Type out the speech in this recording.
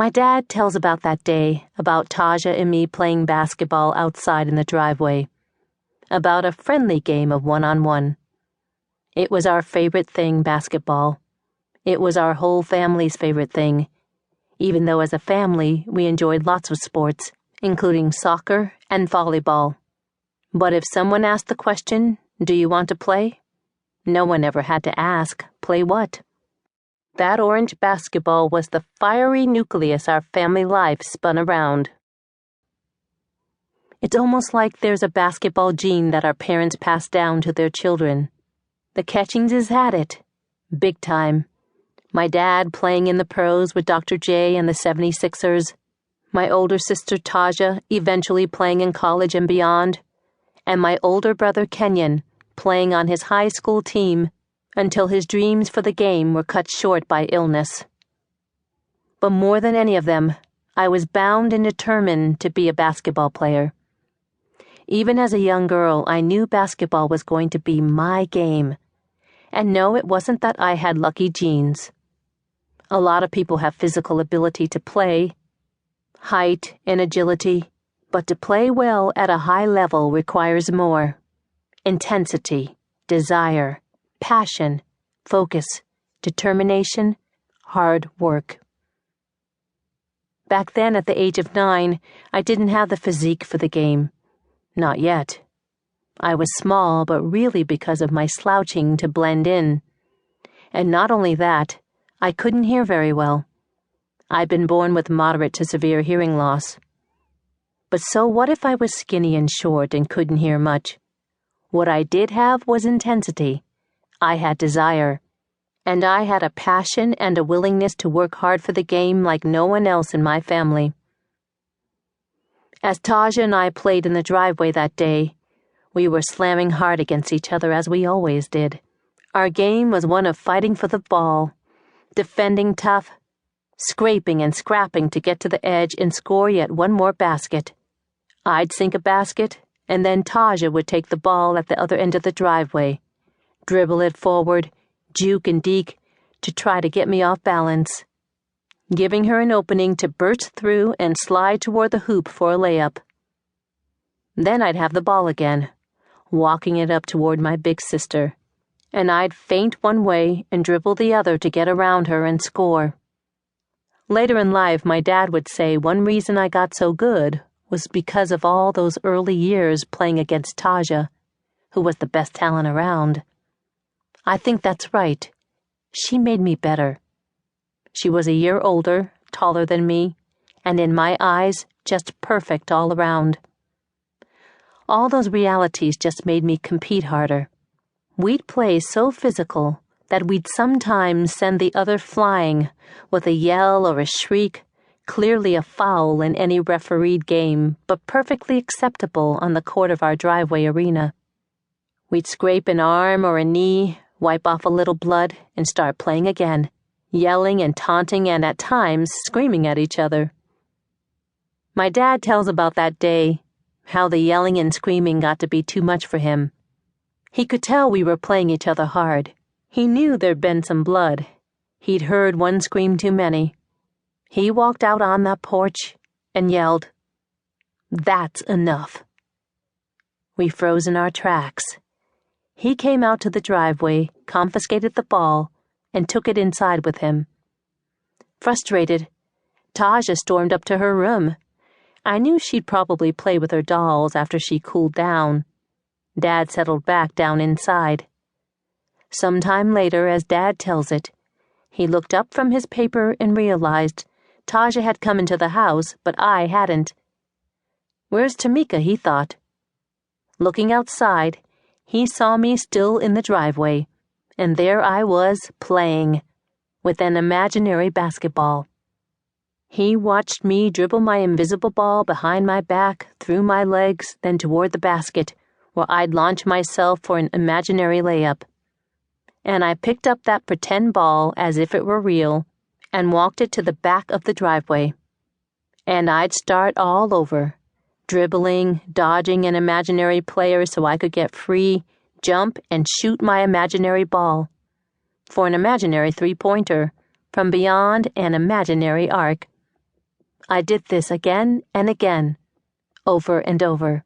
My dad tells about that day, about Taja and me playing basketball outside in the driveway, about a friendly game of one-on-one. It was our favorite thing, basketball. It was our whole family's favorite thing, even though as a family we enjoyed lots of sports, including soccer and volleyball. But if someone asked the question, "Do you want to play?" no one ever had to ask, "Play what?" That orange basketball was the fiery nucleus our family life spun around. It's almost like there's a basketball gene that our parents passed down to their children. The Catchingses had it. Big time. My dad playing in the pros with Dr. J and the 76ers. My older sister Taja eventually playing in college and beyond. And my older brother Kenyon playing on his high school team until his dreams for the game were cut short by illness. But more than any of them, I was bound and determined to be a basketball player. Even as a young girl, I knew basketball was going to be my game. And no, it wasn't that I had lucky genes. A lot of people have physical ability to play, height and agility, but to play well at a high level requires more. Intensity, desire, passion, focus, determination, hard work. Back then, at the age of 9, I didn't have the physique for the game. Not yet. I was small, but really because of my slouching to blend in. And not only that, I couldn't hear very well. I'd been born with moderate to severe hearing loss. But so what if I was skinny and short and couldn't hear much? What I did have was intensity. I had desire. And I had a passion and a willingness to work hard for the game like no one else in my family. As Taja and I played in the driveway that day, we were slamming hard against each other as we always did. Our game was one of fighting for the ball, defending tough, scraping and scrapping to get to the edge and score yet one more basket. I'd sink a basket, and then Taja would take the ball at the other end of the driveway, dribble it forward, juke and deke, to try to get me off balance, giving her an opening to burst through and slide toward the hoop for a layup. Then I'd have the ball again, walking it up toward my big sister, and I'd feint one way and dribble the other to get around her and score. Later in life, my dad would say one reason I got so good was because of all those early years playing against Taja, who was the best talent around. I think that's right. She made me better. She was a year older, taller than me, and in my eyes, just perfect all around. All those realities just made me compete harder. We'd play so physical that we'd sometimes send the other flying with a yell or a shriek, clearly a foul in any refereed game, but perfectly acceptable on the court of our driveway arena. We'd scrape an arm or a knee, wipe off a little blood, and start playing again, yelling and taunting and at times screaming at each other. My dad tells about that day, how the yelling and screaming got to be too much for him. He could tell we were playing each other hard. He knew there'd been some blood. He'd heard one scream too many. He walked out on that porch and yelled, "That's enough." We froze in our tracks. He came out to the driveway, confiscated the ball, and took it inside with him. Frustrated, Taja stormed up to her room. I knew she'd probably play with her dolls after she cooled down. Dad settled back down inside. Sometime later, as Dad tells it, he looked up from his paper and realized Taja had come into the house, but I hadn't. Where's Tamika, he thought. Looking outside, he saw me still in the driveway, and there I was playing with an imaginary basketball. He watched me dribble my invisible ball behind my back, through my legs, then toward the basket, where I'd launch myself for an imaginary layup. And I picked up that pretend ball as if it were real and walked it to the back of the driveway. And I'd start all over, dribbling, dodging an imaginary player so I could get free, jump, and shoot my imaginary ball for an imaginary three-pointer from beyond an imaginary arc. I did this again and again, over and over.